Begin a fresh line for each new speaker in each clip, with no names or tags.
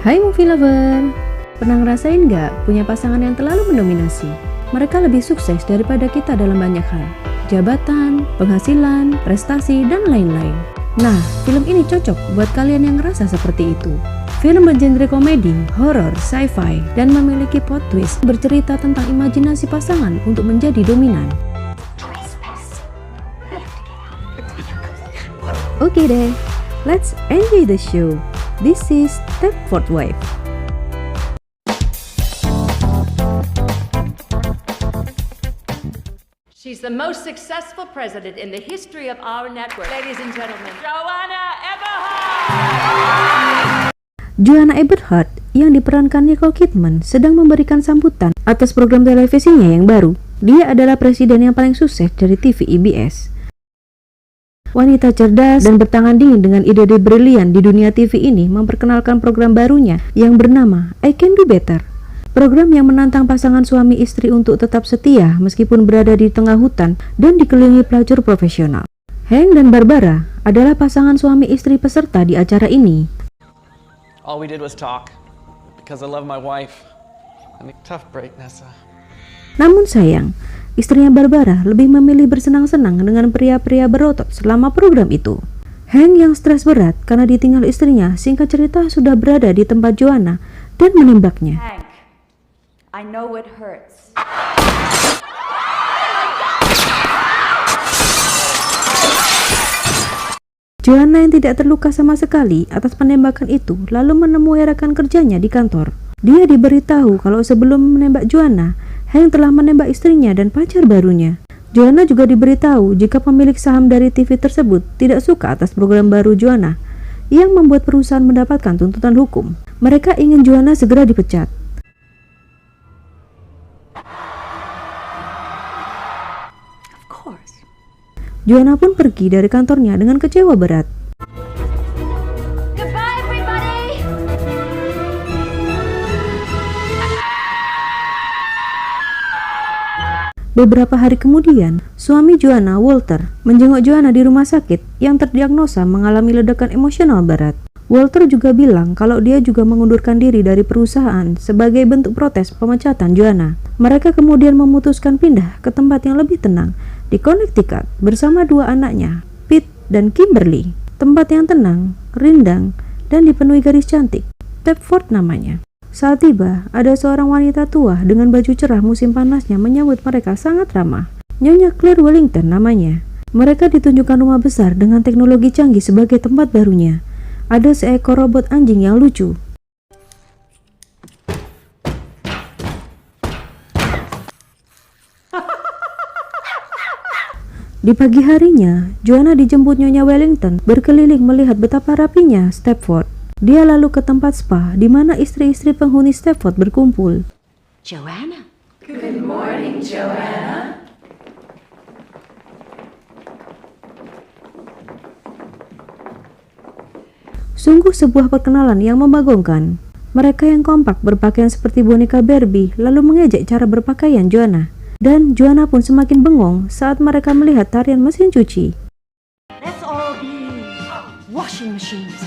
Hai movie lover, pernah ngerasain nggak punya pasangan yang terlalu mendominasi? Mereka lebih sukses daripada kita dalam banyak hal, jabatan, penghasilan, prestasi, dan lain-lain. Nah, film ini cocok buat kalian yang ngerasa seperti itu. Film bergenre komedi, horor, sci-fi, dan memiliki plot twist bercerita tentang imajinasi pasangan untuk menjadi dominan. Oke deh, let's enjoy the show. This is Stepford Wife.
She's the most successful president in the history of our network. Ladies and gentlemen, Joanna Eberhard!
Joanna Eberhard yang diperankan Nicole Kidman sedang memberikan sambutan atas program televisinya yang baru. Dia adalah presiden yang paling sukses dari TV IBS. Wanita cerdas dan bertangan dingin dengan ide-ide brilian di dunia TV ini memperkenalkan program barunya yang bernama I Can Do Better. Program yang menantang pasangan suami istri untuk tetap setia meskipun berada di tengah hutan dan dikelilingi pelacur profesional. Hank dan Barbara adalah pasangan suami istri peserta di acara ini.
All we did was talk because I love my wife. I mean, tough break, Nessa.
Namun sayang, istrinya Barbara lebih memilih bersenang-senang dengan pria-pria berotot selama program itu. Hank yang stres berat karena ditinggal istrinya singkat cerita sudah berada di tempat Joanna dan menembaknya.
Hank, I know it hurts.
Joanna yang tidak terluka sama sekali atas penembakan itu lalu menemui rekan kerjanya di kantor. Dia diberitahu kalau sebelum menembak Joanna, Hank telah menembak istrinya dan pacar barunya. Joanna juga diberitahu jika pemilik saham dari TV tersebut tidak suka atas program baru Joanna yang membuat perusahaan mendapatkan tuntutan hukum. Mereka ingin Joanna segera dipecat.
Of course.
Joanna pun pergi dari kantornya dengan kecewa berat.
Goodbye, everybody!
Beberapa hari kemudian, suami Joanna, Walter, menjenguk Joanna di rumah sakit yang terdiagnosa mengalami ledakan emosional berat. Walter juga bilang kalau dia juga mengundurkan diri dari perusahaan sebagai bentuk protes pemecatan Joanna. Mereka kemudian memutuskan pindah ke tempat yang lebih tenang di Connecticut bersama dua anaknya, Pete dan Kimberly. Tempat yang tenang, rindang, dan dipenuhi garis cantik. Stepford namanya. Saat tiba, ada seorang wanita tua dengan baju cerah musim panasnya menyambut mereka sangat ramah. Nyonya Claire Wellington namanya. Mereka ditunjukkan rumah besar dengan teknologi canggih sebagai tempat barunya. Ada seekor robot anjing yang lucu. Di pagi harinya, Joanna dijemput Nyonya Wellington berkeliling melihat betapa rapinya Stepford. Dia lalu ke tempat spa di mana istri-istri penghuni Stepford berkumpul.
Joanna. Good morning, Joanna.
Sungguh sebuah perkenalan yang membagongkan. Mereka yang kompak berpakaian seperti boneka Barbie lalu mengejek cara berpakaian Joanna. Dan Joanna pun semakin bengong saat mereka melihat tarian mesin cuci.
Let's all be washing machines.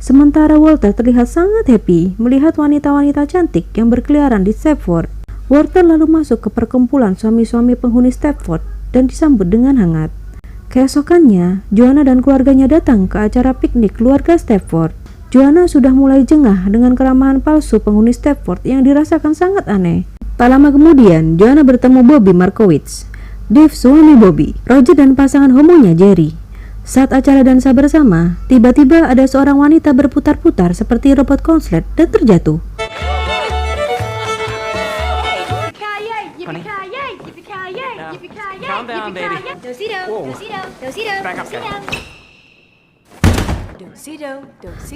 Sementara Walter terlihat sangat happy melihat wanita-wanita cantik yang berkeliaran di Stepford. Walter lalu masuk ke perkumpulan suami-suami penghuni Stepford dan disambut dengan hangat. Keesokannya, Joanna dan keluarganya datang ke acara piknik keluarga Stepford. Joanna sudah mulai jengah dengan keramahan palsu penghuni Stepford yang dirasakan sangat aneh. Tak lama kemudian, Joanna bertemu Bobby Markowitz, Dave suami Bobby, Roger dan pasangan homonya Jerry. Saat acara dansa bersama, tiba-tiba ada seorang wanita berputar-putar seperti robot konslet dan terjatuh.
Calm down, baby. Whoa. Back up, guys.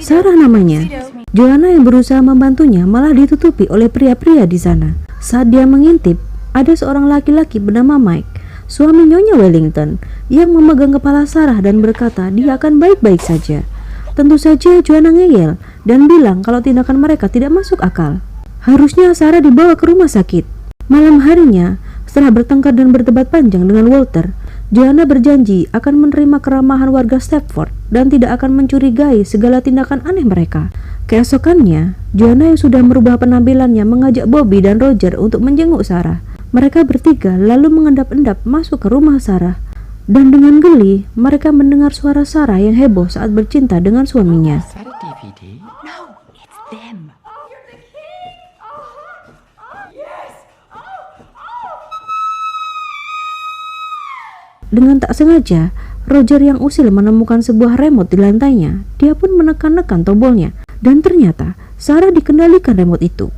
Sarah namanya. Joanna yang berusaha membantunya malah ditutupi oleh pria-pria di sana. Saat dia mengintip, ada seorang laki-laki bernama Mike, suami Nyonya Wellington, yang memegang kepala Sarah dan berkata dia akan baik-baik saja. Tentu saja Joanna ngeyel dan bilang kalau tindakan mereka tidak masuk akal. Harusnya Sarah dibawa ke rumah sakit. Malam harinya, Setelah bertengkar dan berdebat panjang dengan Walter, Joanna berjanji akan menerima keramahan warga Stepford dan tidak akan mencurigai segala tindakan aneh mereka. Keesokannya, Joanna yang sudah merubah penampilannya mengajak Bobby dan Roger untuk menjenguk Sarah. Mereka bertiga lalu mengendap-endap masuk ke rumah Sarah. Dan dengan geli, mereka mendengar suara Sarah yang heboh saat bercinta dengan suaminya.
Is that a DVD? No, it's them.
Dengan tak sengaja, Roger yang usil menemukan sebuah remote di lantainya. Dia pun menekan-nekan tombolnya, dan ternyata Sarah dikendalikan remote itu.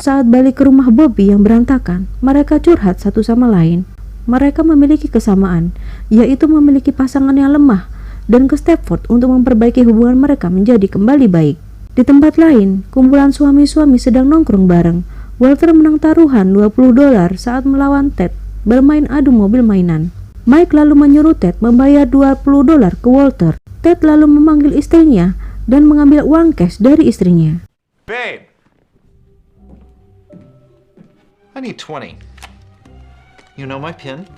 Saat balik ke rumah Bobby yang berantakan, mereka curhat satu sama lain. Mereka memiliki kesamaan, yaitu memiliki pasangan yang lemah, dan ke Stepford untuk memperbaiki hubungan mereka menjadi kembali baik. Di tempat lain, kumpulan suami-suami sedang nongkrong bareng. Walter menang taruhan $20 saat melawan Ted bermain adu mobil mainan. Mike lalu menyuruh Ted membayar $20 ke Walter. Ted lalu memanggil istrinya dan mengambil uang cash dari istrinya.
Babe, I need 20. You know my PIN?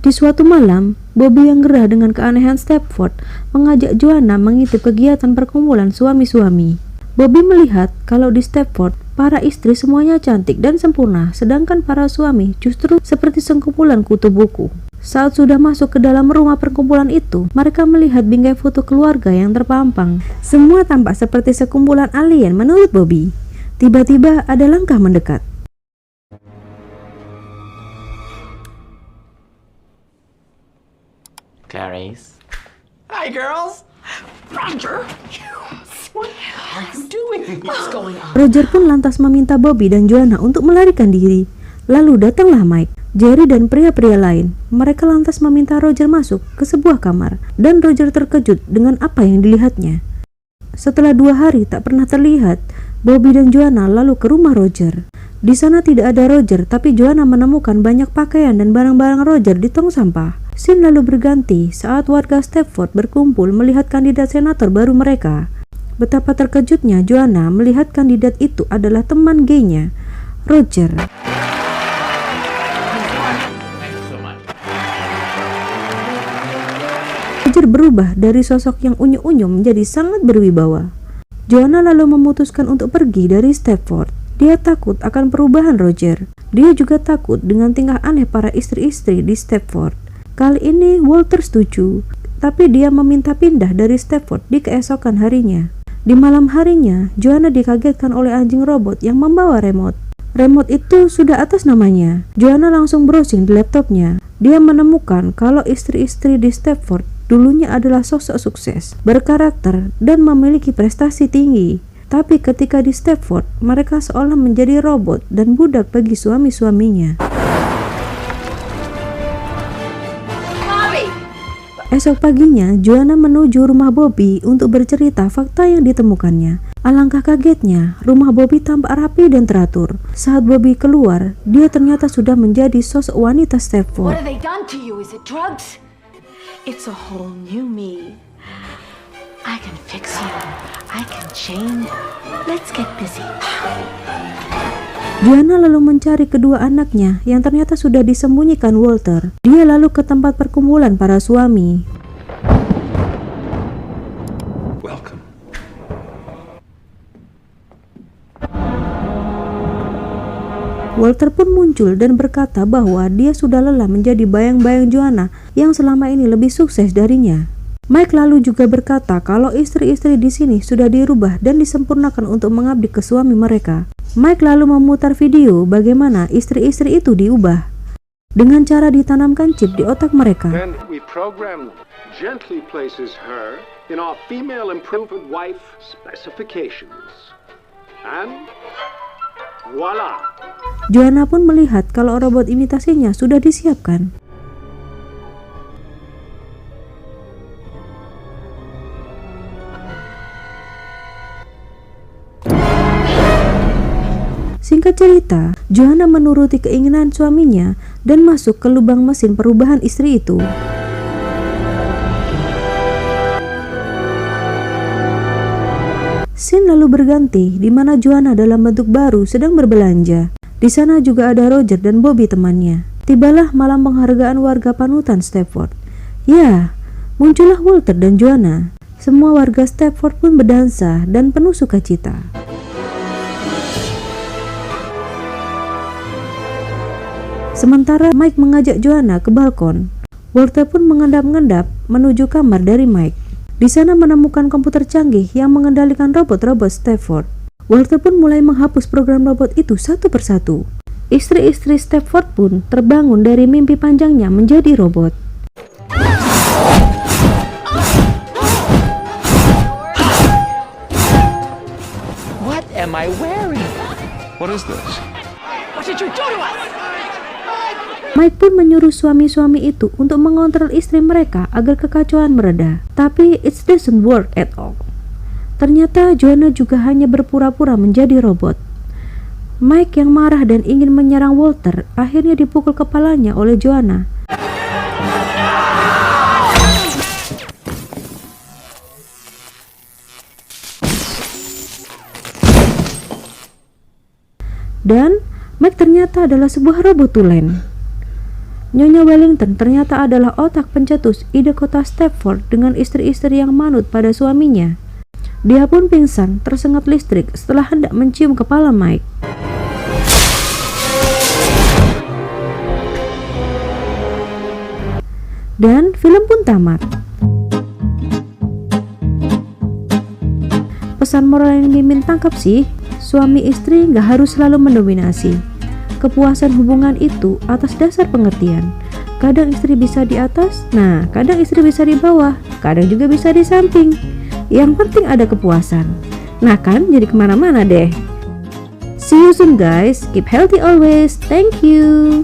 Di suatu malam, Bobby yang gerah dengan keanehan Stepford mengajak Joanna mengintip kegiatan perkumpulan suami-suami. Bobby melihat kalau di Stepford, para istri semuanya cantik dan sempurna, sedangkan para suami justru seperti sekumpulan kutu buku. Saat sudah masuk ke dalam rumah perkumpulan itu, mereka melihat bingkai foto keluarga yang terpampang. Semua tampak seperti sekumpulan alien menurut Bobby. Tiba-tiba ada langkah mendekat.
Clarice.
Hi, girls.
Roger, what are you doing? What's going on?
Roger pun lantas meminta Bobby dan Joanna untuk melarikan diri. Lalu datanglah Mike, Jerry dan pria-pria lain. Mereka lantas meminta Roger masuk ke sebuah kamar, dan Roger terkejut dengan apa yang dilihatnya. Setelah 2 hari tak pernah terlihat, Bobby dan Joanna lalu ke rumah Roger. Di sana tidak ada Roger, tapi Joanna menemukan banyak pakaian dan barang-barang Roger di tong sampah. Scene lalu berganti saat warga Stepford berkumpul melihat kandidat senator baru mereka. Betapa terkejutnya Joanna melihat kandidat itu adalah teman gaynya, Roger. Roger berubah dari sosok yang unyu-unyu menjadi sangat berwibawa. Joanna lalu memutuskan untuk pergi dari Stepford. Dia takut akan perubahan Roger. Dia juga takut dengan tingkah aneh para istri-istri di Stepford. Kali ini Walter setuju, tapi dia meminta pindah dari Stepford di keesokan harinya. Di malam harinya, Joanna dikagetkan oleh anjing robot yang membawa remote. Remote itu sudah atas namanya. Joanna langsung browsing di laptopnya. Dia menemukan kalau istri-istri di Stepford dulunya adalah sosok sukses, berkarakter, dan memiliki prestasi tinggi. Tapi ketika di Stepford, mereka seolah menjadi robot dan budak bagi suami-suaminya. Esok paginya, Joanna menuju rumah Bobby untuk bercerita fakta yang ditemukannya. Alangkah kagetnya, rumah Bobby tampak rapi dan teratur. Saat Bobby keluar, dia ternyata sudah menjadi sosok wanita Stepford.
What have they done to you? Is it drugs?
It's a whole new me. I can fix you. I can change. Let's get busy.
Joanna lalu mencari kedua anaknya yang ternyata sudah disembunyikan Walter. Dia lalu ke tempat perkumpulan para suami.
Welcome.
Walter pun muncul dan berkata bahwa dia sudah lelah menjadi bayang-bayang Joanna yang selama ini lebih sukses darinya. Mike lalu juga berkata kalau istri-istri di sini sudah dirubah dan disempurnakan untuk mengabdi ke suami mereka. Mike lalu memutar video bagaimana istri-istri itu diubah dengan cara ditanamkan chip di otak mereka.
Then we program them, gently places her in our female improvement wife specifications. And voila!
Joanna pun melihat kalau robot imitasinya sudah disiapkan. Singkat cerita, Joanna menuruti keinginan suaminya dan masuk ke lubang mesin perubahan istri itu. Scene lalu berganti di mana Joanna dalam bentuk baru sedang berbelanja. Di sana juga ada Roger dan Bobby temannya. Tibalah malam penghargaan warga panutan Stepford. Ya, muncullah Walter dan Joanna. Semua warga Stepford pun berdansa dan penuh sukacita. Sementara Mike mengajak Joanna ke balkon, Walter pun mengendap-endap menuju kamar dari Mike. Di sana menemukan komputer canggih yang mengendalikan robot-robot Stepford. Walter pun mulai menghapus program robot itu satu persatu. Istri-istri Stepford pun terbangun dari mimpi panjangnya menjadi robot.
What am I wearing?
What is this?
What did you do to us?
Mike pun menyuruh suami-suami itu untuk mengontrol istri mereka agar kekacauan mereda. Tapi it doesn't work at all. Ternyata Joanna juga hanya berpura-pura menjadi robot. Mike yang marah dan ingin menyerang Walter akhirnya dipukul kepalanya oleh Joanna. Dan Mike ternyata adalah sebuah robot tulen. Nyonya Wellington ternyata adalah otak pencetus ide kota Stepford dengan istri-istri yang manut pada suaminya. Dia pun pingsan tersengat listrik setelah hendak mencium kepala Mike. Dan film pun tamat. Pesan moral yang Mimin tangkap sih, suami istri nggak harus selalu mendominasi. Kepuasan hubungan itu atas dasar pengertian. Kadang istri bisa di atas, nah kadang istri bisa di bawah, kadang juga bisa di samping. Yang penting ada kepuasan. Nah kan, jadi kemana-mana deh. See you soon guys, keep healthy always, thank you.